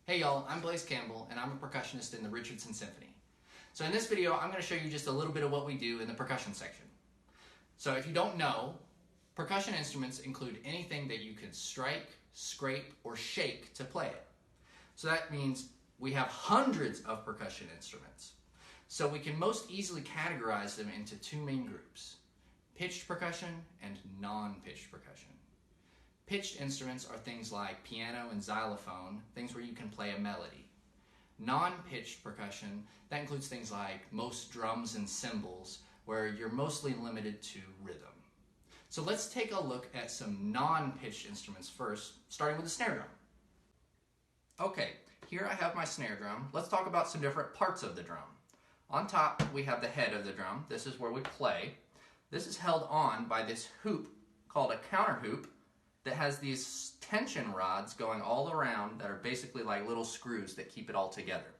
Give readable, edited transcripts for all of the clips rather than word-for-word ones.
Hey y'all, I'm Blayze Campbell and I'm a percussionist in the Richardson Symphony. So in this video, I'm going to show you just a little bit of what we do in the percussion section. So if you don't know, percussion instruments include anything that you can strike, scrape, or shake to play it. So that means we have hundreds of percussion instruments. So we can most easily categorize them into two main groups: pitched percussion and non-pitched percussion. Pitched instruments are things like piano and xylophone, things where you can play a melody. Non-pitched percussion, that includes things like most drums and cymbals, where you're mostly limited to rhythm. So let's take a look at some non-pitched instruments first, starting with the snare drum. Okay, here I have my snare drum. Let's talk about some different parts of the drum. On top, we have the head of the drum. This is where we play. This is held on by this hoop called a counter hoop that has these tension rods going all around that are basically like little screws that keep it all together.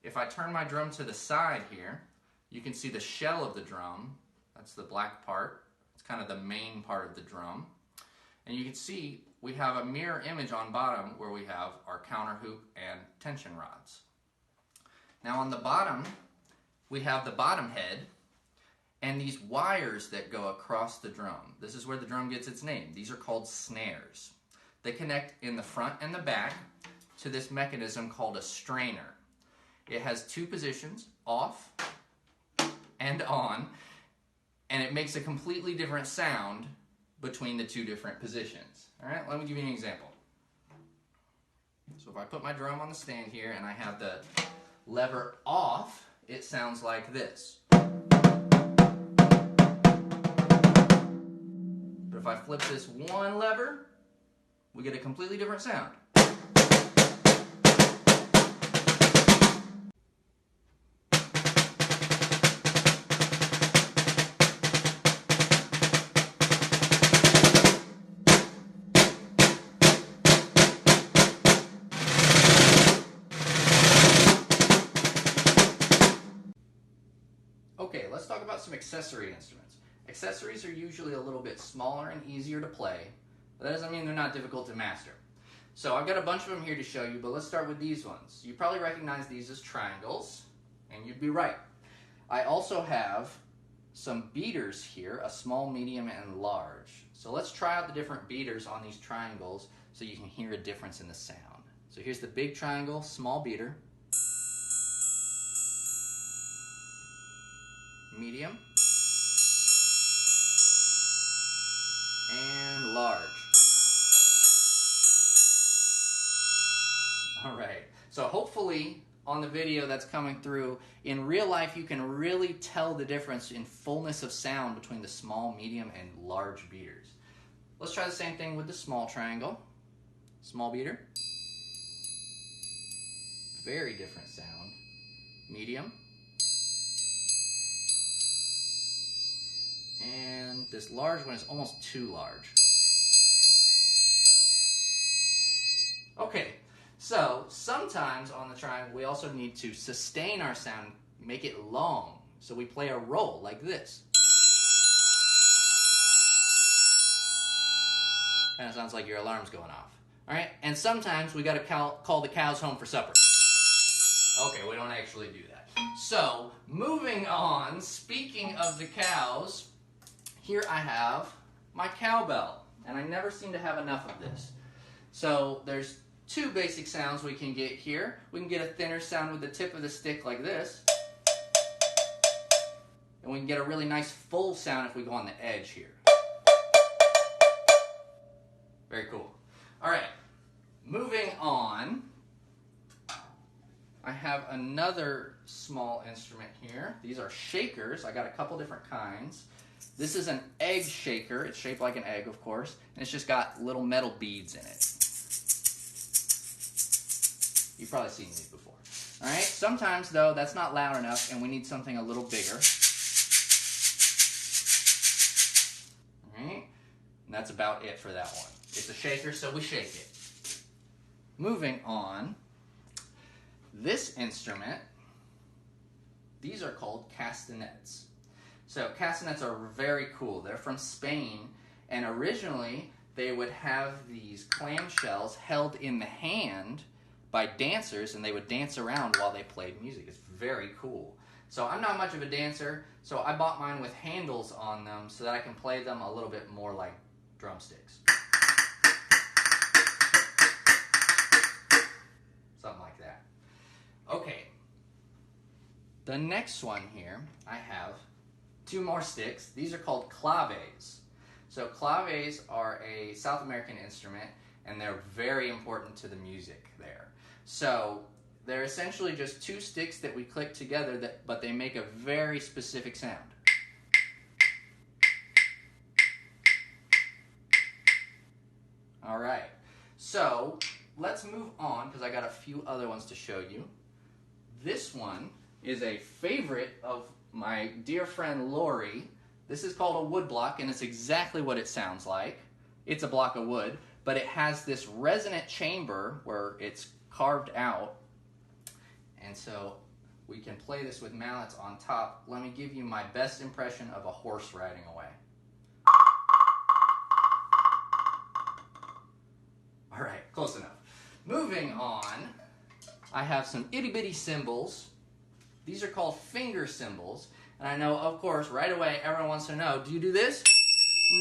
If I turn my drum to the side here, you can see the shell of the drum. That's the black part. It's kind of the main part of the drum. And you can see we have a mirror image on bottom where we have our counter hoop and tension rods. Now on the bottom, we have the bottom head and these wires that go across the drum. This is where the drum gets its name. These are called snares. They connect in the front and the back to this mechanism called a strainer. It has two positions, off and on, and it makes a completely different sound between the two different positions. All right, let me give you an example. So if I put my drum on the stand here and I have the lever off, it sounds like this. But if I flip this one lever, we get a completely different sound. Okay, let's talk about some accessory instruments. Accessories are usually a little bit smaller and easier to play, but that doesn't mean they're not difficult to master. So I've got a bunch of them here to show you, but let's start with these ones. You probably recognize these as triangles, and you'd be right. I also have some beaters here, a small, medium, and large. So let's try out the different beaters on these triangles so you can hear a difference in the sound. So here's the big triangle, small beater, medium, and large. All right, so hopefully on the video that's coming through, in real life you can really tell the difference in fullness of sound between the small, medium, and large beaters. Let's try the same thing with the small triangle. Small beater. Very different sound. Medium. And this large one is almost too large. Okay, so sometimes on the triangle we also need to sustain our sound, make it long. So we play a roll like this. Kind of sounds like your alarm's going off. All right, and sometimes we got to call the cows home for supper. Okay, we don't actually do that. So moving on, speaking of the cows, here I have my cowbell, and I never seem to have enough of this. So there's two basic sounds we can get here. We can get a thinner sound with the tip of the stick like this, and we can get a really nice full sound if we go on the edge here. Very cool. All right, moving on, I have another small instrument here. These are shakers. I got a couple different kinds. This is an egg shaker. It's shaped like an egg, of course, and it's just got little metal beads in it. You've probably seen these before. All right, sometimes, though, that's not loud enough, and we need something a little bigger. All right, and that's about it for that one. It's a shaker, so we shake it. Moving on, this instrument, these are called castanets. So castanets are very cool. They're from Spain, and originally they would have these clamshells held in the hand by dancers, and they would dance around while they played music. It's very cool. So I'm not much of a dancer, so I bought mine with handles on them so that I can play them a little bit more like drumsticks. Something like that. Okay. The next one here, I have 2 more sticks. These are called claves. So claves are a South American instrument, and they're very important to the music there. So they're essentially just 2 sticks that we click together, but they make a very specific sound. All right, so let's move on because I got a few other ones to show you. This one is a favorite of my dear friend Lori. This is called a wood block, and it's exactly what it sounds like. It's a block of wood, but it has this resonant chamber where it's carved out. And so we can play this with mallets on top. Let me give you my best impression of a horse riding away. All right, close enough. Moving on, I have some itty bitty cymbals. These are called finger cymbals. And I know, of course, right away, everyone wants to know, do you do this?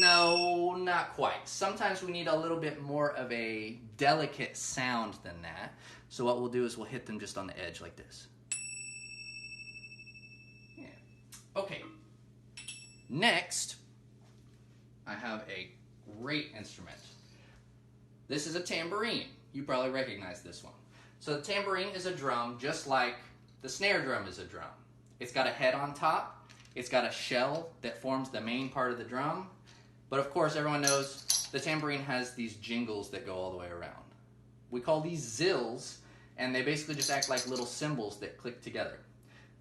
No, not quite. Sometimes we need a little bit more of a delicate sound than that. So what we'll do is we'll hit them just on the edge like this. Yeah. Okay. Next, I have a great instrument. This is a tambourine. You probably recognize this one. So the tambourine is a drum just like the snare drum is a drum. It's got a head on top. It's got a shell that forms the main part of the drum. But of course, everyone knows the tambourine has these jingles that go all the way around. We call these zills, and they basically just act like little cymbals that click together.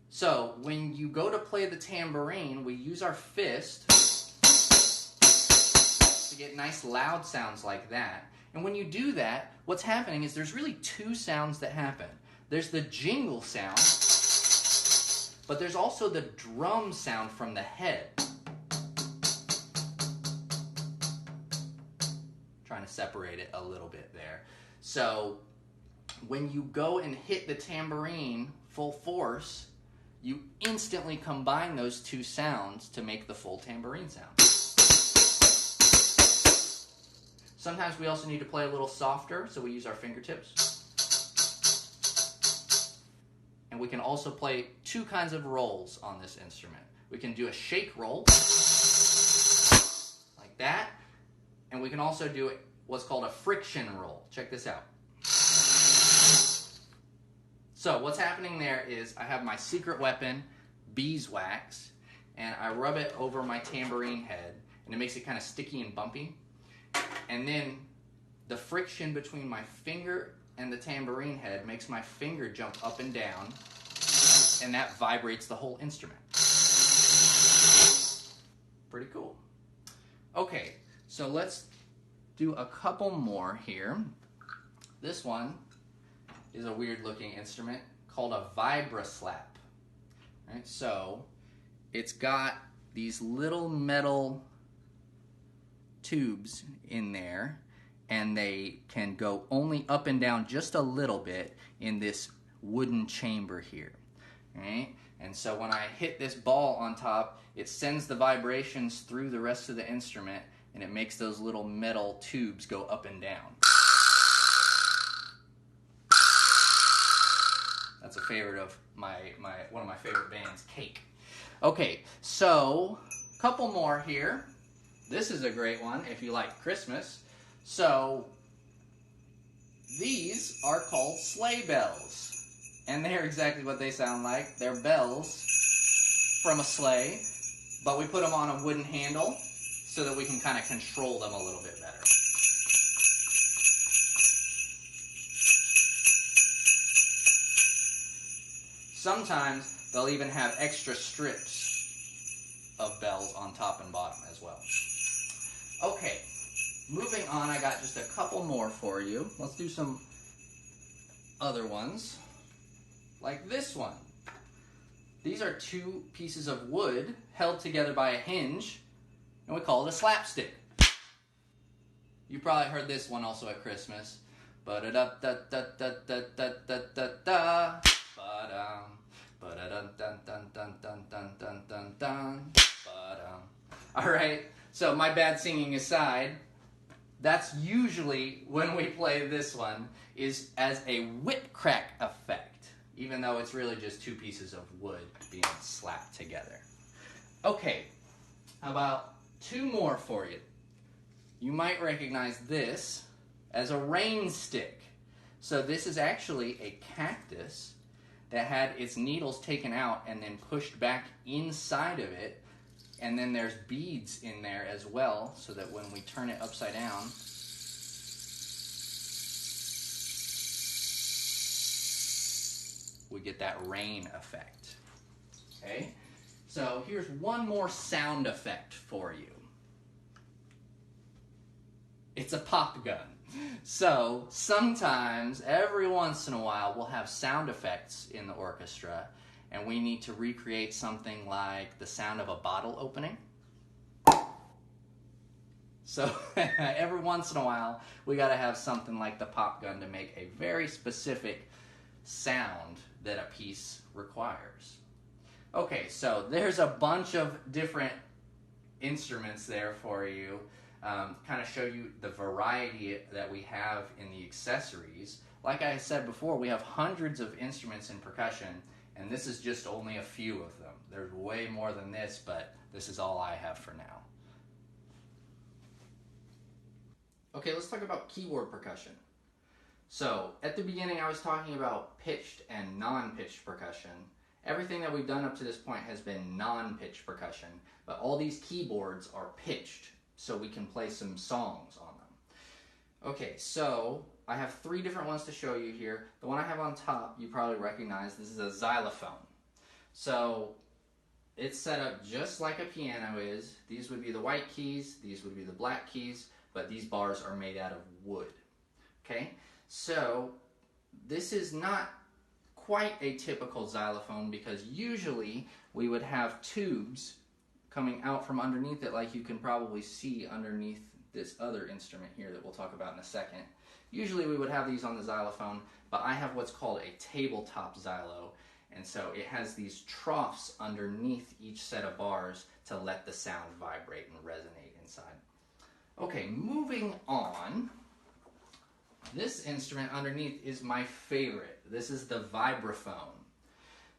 So when you go to play the tambourine, we use our fist to get nice loud sounds like that. And when you do that, what's happening is there's really 2 sounds that happen. There's the jingle sound, but there's also the drum sound from the head. Trying to separate it a little bit there. So when you go and hit the tambourine full force, you instantly combine those 2 sounds to make the full tambourine sound. Sometimes we also need to play a little softer, so we use our fingertips. And we can also play 2 kinds of rolls on this instrument. We can do a shake roll, like that, and we can also do what's called a friction roll. Check this out. So what's happening there is I have my secret weapon, beeswax, and I rub it over my tambourine head, and it makes it kind of sticky and bumpy. And then the friction between my finger and the tambourine head makes my finger jump up and down, and that vibrates the whole instrument. Pretty cool. Okay, so let's do a couple more here. This one is a weird looking instrument called a vibraslap. Right? So it's got these little metal tubes in there, and they can go only up and down just a little bit in this wooden chamber here. Right? And so when I hit this ball on top, it sends the vibrations through the rest of the instrument, and it makes those little metal tubes go up and down. That's a favorite of one of my favorite bands, Cake. Okay, so a couple more here. This is a great one if you like Christmas. So these are called sleigh bells, and they're exactly what they sound like. They're bells from a sleigh, but we put them on a wooden handle so that we can kind of control them a little bit better. Sometimes they'll even have extra strips of bells on top and bottom as well. Okay, moving on, I got just a couple more for you. Let's do some other ones, like this one. These are 2 pieces of wood held together by a hinge, and we call it a slapstick. You probably heard this one also at Christmas, Ba-da-da-da-da-da-da-da-da-da. Ba-dum. Ba-da-dun-dun-dun-dun-dun-dun-dun. Ba-dum. All right, so my bad singing aside, that's usually when we play this one is as a whip crack effect, even though it's really just two pieces of wood being slapped together. Okay, how about two more for you? You might recognize this as a rain stick. So this is actually a cactus that had its needles taken out and then pushed back inside of it. And then there's beads in there as well, so that when we turn it upside down, we get that rain effect. Okay? So here's one more sound effect for you. It's a pop gun. So sometimes, every once in a while, we'll have sound effects in the orchestra, and we need to recreate something like the sound of a bottle opening. So every once in a while, we got to have something like the pop gun to make a very specific sound that a piece requires. Okay, so there's a bunch of different instruments there for you. Kind of show you the variety that we have in the accessories. Like I said before, we have hundreds of instruments in percussion, and this is just only a few of them. There's way more than this, but this is all I have for now. Okay, let's talk about keyboard percussion. So, at the beginning I was talking about pitched and non-pitched percussion. Everything that we've done up to this point has been non-pitched percussion, but all these keyboards are pitched, so we can play some songs on them. Okay, so I have three different ones to show you here. The one I have on top, you probably recognize. This is a xylophone. So it's set up just like a piano is. These would be the white keys, these would be the black keys, but these bars are made out of wood. Okay, so this is not quite a typical xylophone, because usually we would have tubes coming out from underneath it, like you can probably see underneath this other instrument here that we'll talk about in a second. Usually we would have these on the xylophone, but I have what's called a tabletop xylo, and so it has these troughs underneath each set of bars to let the sound vibrate and resonate inside. Okay, moving on. This instrument underneath is my favorite. This is the vibraphone.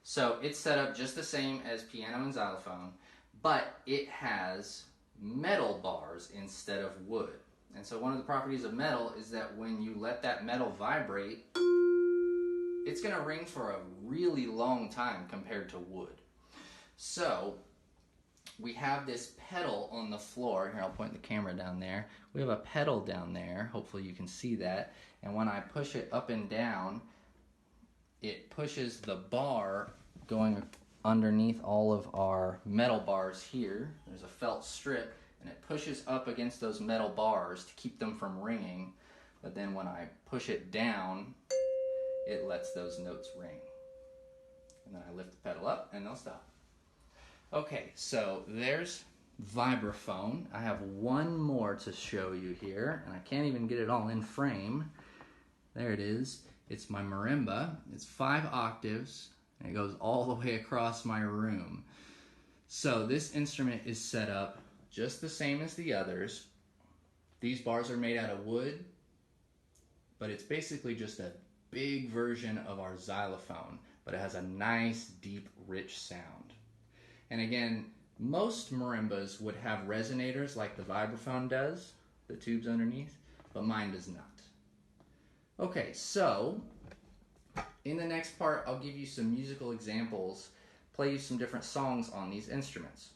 So it's set up just the same as piano and xylophone, but it has metal bars instead of wood. And so one of the properties of metal is that when you let that metal vibrate, it's going to ring for a really long time compared to wood. So we have this pedal on the floor. Here, I'll point the camera down there. We have a pedal down there. Hopefully you can see that. And when I push it up and down, it pushes the bar going underneath all of our metal bars here. There's a felt strip, and it pushes up against those metal bars to keep them from ringing. But then when I push it down, it lets those notes ring. And then I lift the pedal up and they'll stop. Okay, so there's vibraphone. I have one more to show you here, and I can't even get it all in frame. There it is. It's my marimba. It's 5 octaves, and it goes all the way across my room. So this instrument is set up just the same as the others. These bars are made out of wood, but it's basically just a big version of our xylophone, but it has a nice, deep, rich sound. And again, most marimbas would have resonators like the vibraphone does, the tubes underneath, but mine does not. Okay, so in the next part, I'll give you some musical examples, play you some different songs on these instruments.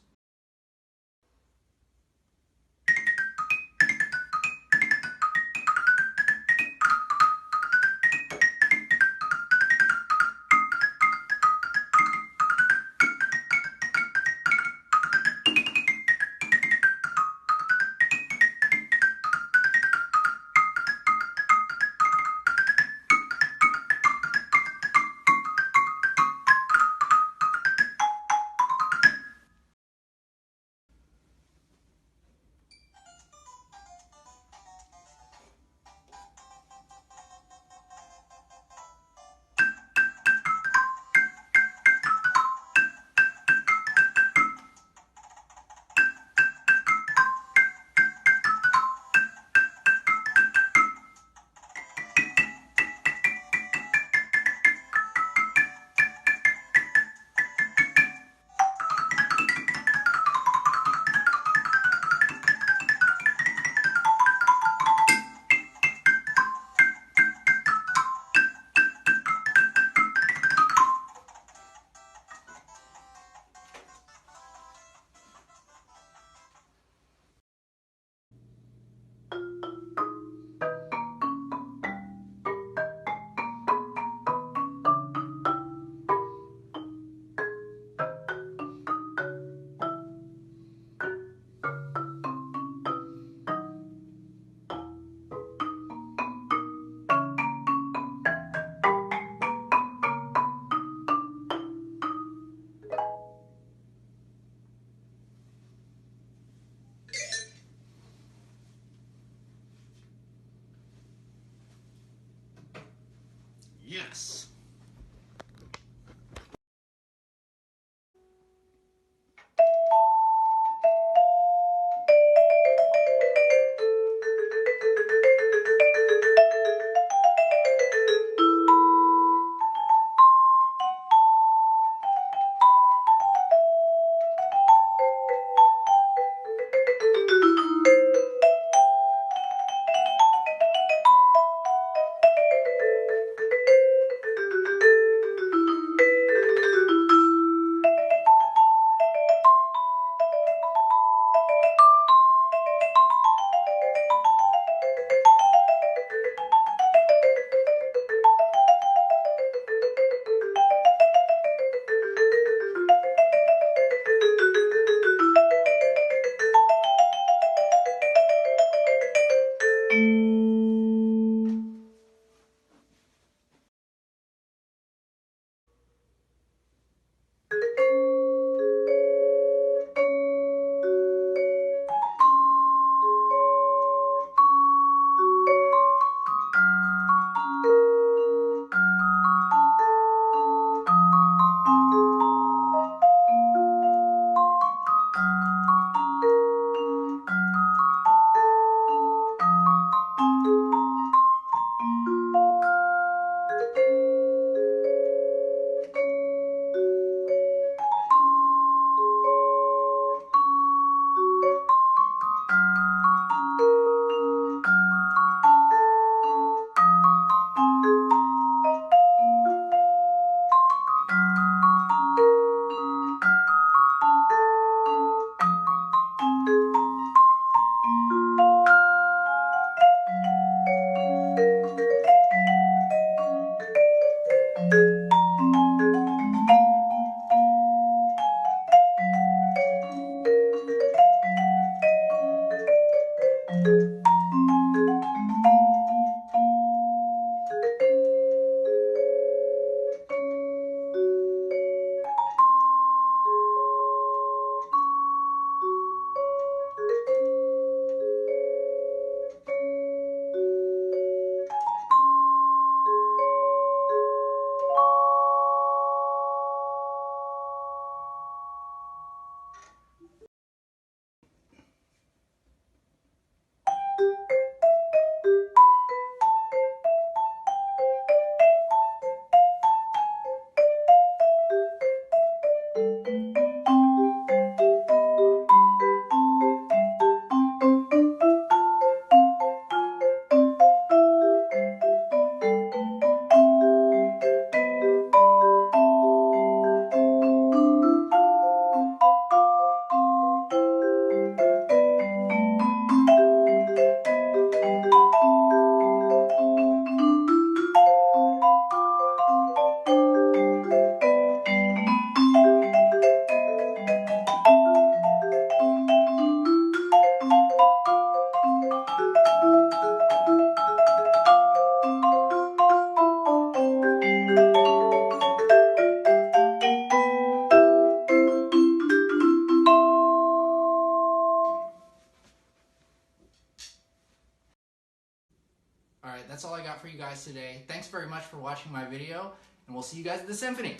All right, that's all I got for you guys today. Thanks very much for watching my video, and we'll see you guys at the Symphony.